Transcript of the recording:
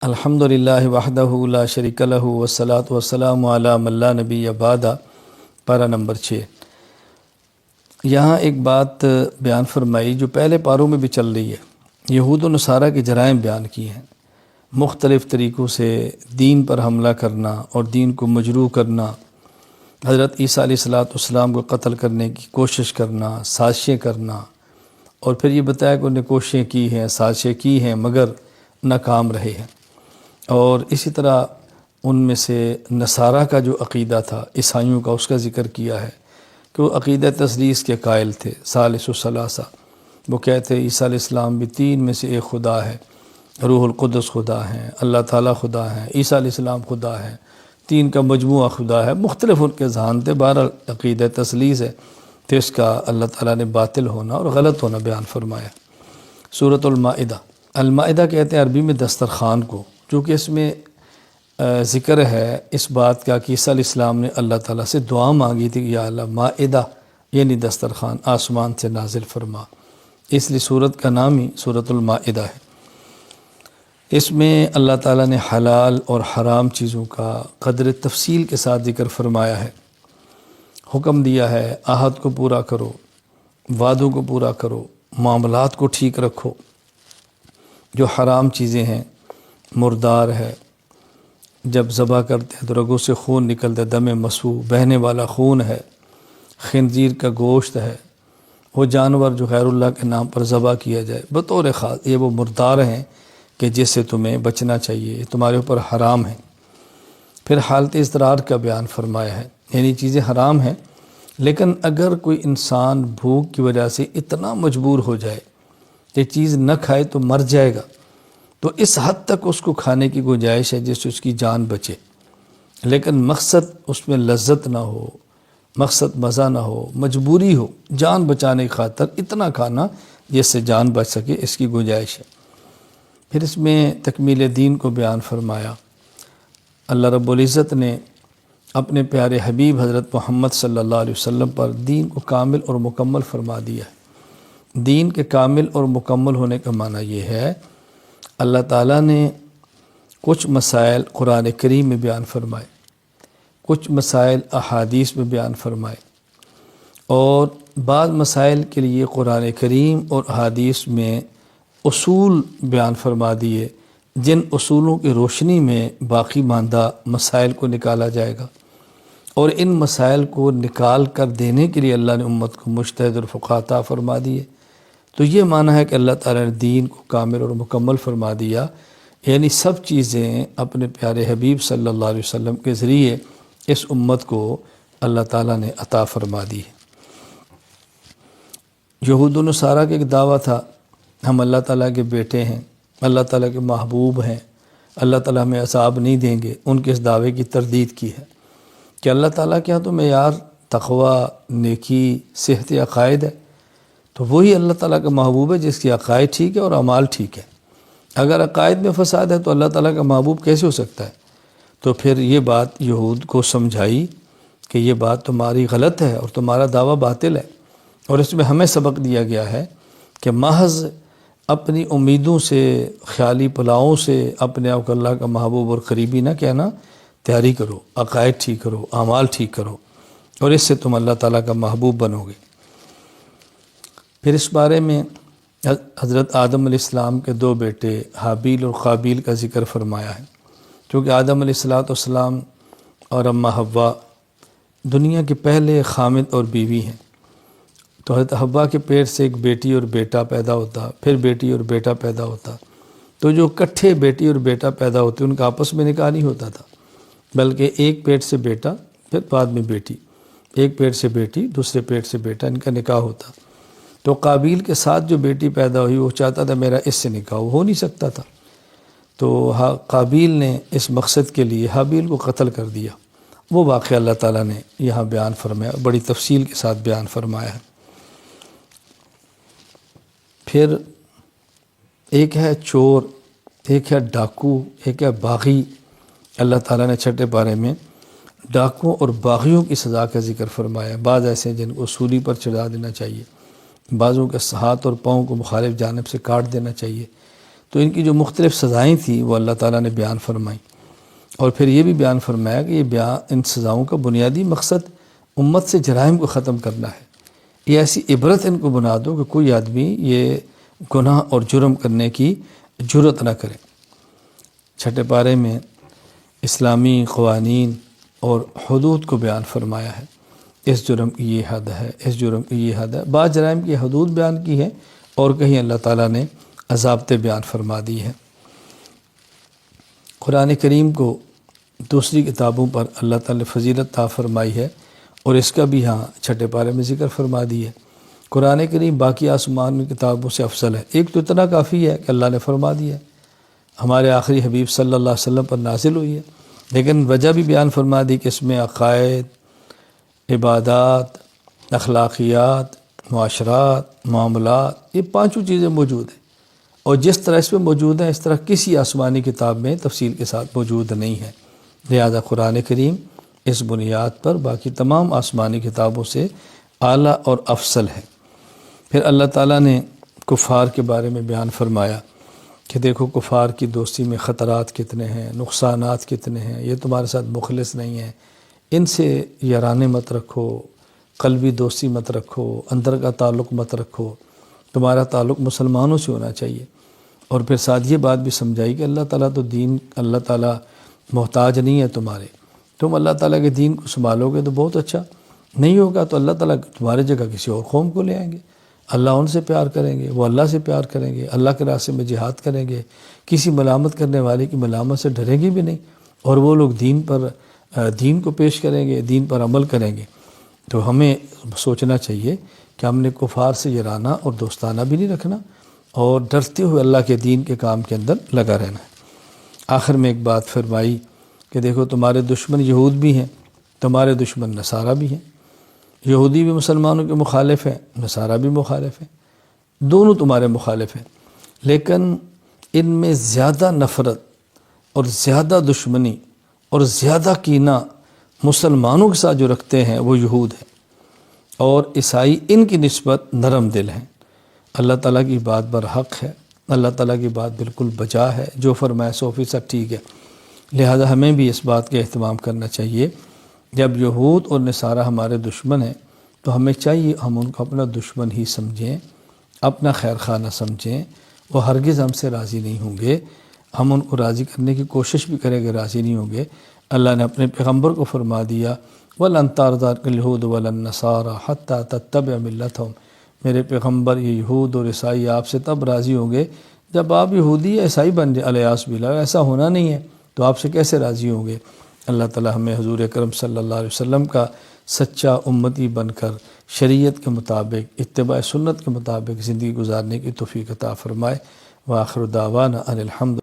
الحمد للہ وحدہ لا شریک لہ والصلاۃ والسلام علی من لا نبی بعد۔ پارہ نمبر 6۔ یہاں ایک بات بیان فرمائی جو پہلے پاروں میں بھی چل رہی ہے۔ یہود و نصارہ کے جرائم بیان کی ہیں، مختلف طریقوں سے دین پر حملہ کرنا اور دین کو مجروح کرنا، حضرت عیسیٰ علیہ السلام کو قتل کرنے کی کوشش کرنا، سازشیں کرنا، اور پھر یہ بتایا کہ انہوں نے کوششیں کی ہیں، سازشیں کی ہیں مگر ناکام رہے ہیں۔ اور اسی طرح ان میں سے نصارہ کا جو عقیدہ تھا، عیسائیوں کا، اس کا ذکر کیا ہے کہ وہ عقیدہ تثلیث کے قائل تھے، ثالث الثلاثہ۔ وہ کہتے ہیں عیسیٰ علیہ السلام بھی تین میں سے ایک خدا ہے، روح القدس خدا ہیں، اللہ تعالیٰ خدا ہیں، عیسیٰ علیہ السلام خدا ہے، تین کا مجموعہ خدا ہے۔ مختلف ان کے ذہان تھے، بہرحال عقیدہ تثلیث ہے تو اس کا اللہ تعالیٰ نے باطل ہونا اور غلط ہونا بیان فرمایا۔ سورۃ المائدہ، المائدہ کہتے ہیں عربی میں دسترخوان کو، چونکہ اس میں ذکر ہے اس بات کا کہ عیسیٰ علیہ السلام نے اللہ تعالیٰ سے دعا مانگی تھی کہ یا اللہ مائدہ یعنی دسترخوان آسمان سے نازل فرما، اس لیے سورت کا نام ہی سورۃ المائدہ ہے۔ اس میں اللہ تعالیٰ نے حلال اور حرام چیزوں کا قدر تفصیل کے ساتھ ذکر فرمایا ہے، حکم دیا ہے عہد کو پورا کرو، وعدوں کو پورا کرو، معاملات کو ٹھیک رکھو۔ جو حرام چیزیں ہیں، مردار ہے، جب ذبح کرتے ہیں تو رگوں سے خون نکلتا ہے، دم مسفوح بہنے والا خون ہے، خنزیر کا گوشت ہے، وہ جانور جو غیر اللہ کے نام پر ذبح کیا جائے بطور خاص، یہ وہ مردار ہیں کہ جس سے تمہیں بچنا چاہیے، تمہارے اوپر حرام ہیں۔ پھر حالت اضطرار کا بیان فرمایا ہے، یعنی چیزیں حرام ہیں لیکن اگر کوئی انسان بھوک کی وجہ سے اتنا مجبور ہو جائے کہ چیز نہ کھائے تو مر جائے گا، تو اس حد تک اس کو کھانے کی گنجائش ہے جس سے اس کی جان بچے، لیکن مقصد اس میں لذت نہ ہو، مقصد مزہ نہ ہو، مجبوری ہو، جان بچانے کی خاطر اتنا کھانا جس سے جان بچ سکے، اس کی گنجائش ہے۔ پھر اس میں تکمیل دین کو بیان فرمایا۔ اللہ رب العزت نے اپنے پیارے حبیب حضرت محمد صلی اللہ علیہ وسلم پر دین کو کامل اور مکمل فرما دیا ہے۔ دین کے کامل اور مکمل ہونے کا معنی یہ ہے اللہ تعالیٰ نے کچھ مسائل قرآن کریم میں بیان فرمائے، کچھ مسائل احادیث میں بیان فرمائے، اور بعض مسائل کے لیے قرآن کریم اور احادیث میں اصول بیان فرما دیے، جن اصولوں کی روشنی میں باقی ماندہ مسائل کو نکالا جائے گا، اور ان مسائل کو نکال کر دینے کے لیے اللہ نے امت کو مجتہد اور فقہ عطا فرما دیے۔ تو یہ معنی ہے کہ اللہ تعالیٰ نے دین کو کامل اور مکمل فرما دیا، یعنی سب چیزیں اپنے پیارے حبیب صلی اللہ علیہ وسلم کے ذریعے اس امت کو اللہ تعالیٰ نے عطا فرما دی ہے۔ یہود و نصارہ کا ایک دعویٰ تھا ہم اللہ تعالیٰ کے بیٹے ہیں، اللہ تعالیٰ کے محبوب ہیں، اللہ تعالیٰ ہمیں عذاب نہیں دیں گے۔ ان کے اس دعوے کی تردید کی ہے کہ اللہ تعالیٰ کے ہاں تو معیار تقوی، نیکی، صحت عقائد ہے، تو وہی اللہ تعالیٰ کا محبوب ہے جس کی عقائد ٹھیک ہے اور اعمال ٹھیک ہے۔ اگر عقائد میں فساد ہے تو اللہ تعالیٰ کا محبوب کیسے ہو سکتا ہے؟ تو پھر یہ بات یہود کو سمجھائی کہ یہ بات تمہاری غلط ہے اور تمہارا دعویٰ باطل ہے، اور اس میں ہمیں سبق دیا گیا ہے کہ محض اپنی امیدوں سے، خیالی پلاؤں سے اپنے آپ کو اللہ کا محبوب اور قریبی نہ کہنا، تیاری کرو، عقائد ٹھیک کرو، اعمال ٹھیک کرو، اور اس سے تم اللہ تعالیٰ کا محبوب بنو گے۔ پھر اس بارے میں حضرت آدم علیہ السلام کے دو بیٹے حابیل اور قابیل کا ذکر فرمایا ہے، کیونکہ آدم علیہ السلام اور اماں حوا دنیا کے پہلے خامد اور بیوی ہیں، تو حضرت حوا کے پیٹ سے ایک بیٹی اور بیٹا پیدا ہوتا، پھر بیٹی اور بیٹا پیدا ہوتا، تو جو اکٹھے بیٹی اور بیٹا پیدا ہوتے ان کا آپس میں نکاح نہیں ہوتا تھا، بلکہ ایک پیٹ سے بیٹا، پھر بعد میں بیٹی، ایک پیٹ سے بیٹی، دوسرے پیٹ سے بیٹا، ان کا نکاح ہوتا۔ تو قابیل کے ساتھ جو بیٹی پیدا ہوئی وہ چاہتا تھا میرا اس سے نکاح ہو نہیں سکتا تھا، تو قابیل نے اس مقصد کے لیے حابیل کو قتل کر دیا۔ وہ واقعہ اللہ تعالیٰ نے یہاں بیان فرمایا، بڑی تفصیل کے ساتھ بیان فرمایا ہے۔ پھر ایک ہے چور، ایک ہے ڈاکو، ایک ہے باغی۔ اللہ تعالیٰ نے چھٹے پارے میں ڈاکوں اور باغیوں کی سزا کا ذکر فرمایا۔ بعض ایسے ہیں جن کو سولی پر چڑھا دینا چاہیے، بعضوں کے ہاتھ اور پاؤں کو مخالف جانب سے کاٹ دینا چاہیے۔ تو ان کی جو مختلف سزائیں تھیں وہ اللہ تعالیٰ نے بیان فرمائیں، اور پھر یہ بھی بیان فرمایا کہ ان سزاؤں کا بنیادی مقصد امت سے جرائم کو ختم کرنا ہے۔ یہ ایسی عبرت ان کو بنا دو کہ کوئی آدمی یہ گناہ اور جرم کرنے کی جرت نہ کرے۔ چھٹے پارے میں اسلامی قوانین اور حدود کو بیان فرمایا ہے، اس جرم کی یہ حد ہے، اس جرم کی یہ حد ہے۔ بعض جرائم کی حدود بیان کی ہے اور کہیں اللہ تعالیٰ نے ضابطے بیان فرما دی ہے۔ قرآن کریم کو دوسری کتابوں پر اللہ تعالیٰ نے فضیلت عطا فرمائی ہے، اور اس کا بھی ہاں چھٹے پارے میں ذکر فرما دی ہے۔ قرآن کریم باقی آسمان کی کتابوں سے افضل ہے۔ ایک تو اتنا کافی ہے کہ اللہ نے فرما دیا ہے، ہمارے آخری حبیب صلی اللہ علیہ وسلم پر نازل ہوئی ہے، لیکن وجہ بھی بیان فرما دی کہ اس میں عقائد، عبادات، اخلاقیات، معاشرات، معاملات، یہ پانچوں چیزیں موجود ہیں، اور جس طرح اس میں موجود ہیں اس طرح کسی آسمانی کتاب میں تفصیل کے ساتھ موجود نہیں ہے۔ لہذا قرآن کریم اس بنیاد پر باقی تمام آسمانی کتابوں سے اعلیٰ اور افضل ہے۔ پھر اللہ تعالیٰ نے کفار کے بارے میں بیان فرمایا کہ دیکھو کفار کی دوستی میں خطرات کتنے ہیں، نقصانات کتنے ہیں، یہ تمہارے ساتھ مخلص نہیں ہیں، ان سے یارانے مت رکھو، قلبی دوستی مت رکھو، اندر کا تعلق مت رکھو، تمہارا تعلق مسلمانوں سے ہونا چاہیے۔ اور پھر ساتھ یہ بات بھی سمجھائی کہ اللہ تعالیٰ محتاج نہیں ہے تمہارے، تم اللہ تعالیٰ کے دین کو سنبھالو گے تو بہت اچھا، نہیں ہوگا تو اللہ تعالیٰ تمہارے جگہ کسی اور قوم کو لے آئیں گے، اللہ ان سے پیار کریں گے، وہ اللہ سے پیار کریں گے، اللہ کے راستے میں جہاد کریں گے، کسی ملامت کرنے والے کی ملامت سے ڈریں گے بھی نہیں، اور وہ لوگ دین کو پیش کریں گے، دین پر عمل کریں گے۔ تو ہمیں سوچنا چاہیے کہ ہم نے کفار سے یارانہ اور دوستانہ بھی نہیں رکھنا، اور ڈرتے ہوئے اللہ کے دین کے کام کے اندر لگا رہنا ہے۔ آخر میں ایک بات فرمائی کہ دیکھو تمہارے دشمن یہود بھی ہیں، تمہارے دشمن نصارہ بھی ہیں، یہودی بھی مسلمانوں کے مخالف ہیں، نصارہ بھی مخالف ہیں، دونوں تمہارے مخالف ہیں، لیکن ان میں زیادہ نفرت اور زیادہ دشمنی اور زیادہ کینہ مسلمانوں کے ساتھ جو رکھتے ہیں وہ یہود ہیں، اور عیسائی ان کی نسبت نرم دل ہیں۔ اللہ تعالیٰ کی بات برحق ہے، اللہ تعالیٰ کی بات بالکل بجا ہے، جو فرمائے 100% ٹھیک ہے۔ لہذا ہمیں بھی اس بات کا اہتمام کرنا چاہیے، جب یہود اور نصارہ ہمارے دشمن ہیں تو ہمیں چاہیے ہم ان کو اپنا دشمن ہی سمجھیں، اپنا خیر خواہ نہ سمجھیں، وہ ہرگز ہم سے راضی نہیں ہوں گے، ہم ان کو راضی کرنے کی کوشش بھی کریں گے، راضی نہیں ہوں گے۔ اللہ نے اپنے پیغمبر کو فرما دیا وَلَن تَرْضَىٰ عَنكَ الْيَهُودُ وَلَا النَّصَارَىٰ حَتَّىٰ تَتَّبِعَ مِلَّتَهُمْ، میرے پیغمبر یہ یہود اور عیسائی آپ سے تب راضی ہوں گے جب آپ یہودی یا عیسائی بن جائیں، الیاس باللہ، ایسا ہونا نہیں ہے تو آپ سے کیسے راضی ہوں گے۔ اللہ تعالی ہمیں حضور اکرم صلی اللہ علیہ وسلم کا سچا امتی بن کر شریعت کے مطابق، اتباع سنت کے مطابق زندگی گزارنے کی توفیق عطا فرمائے۔ وآخر دعوانا ان الحمد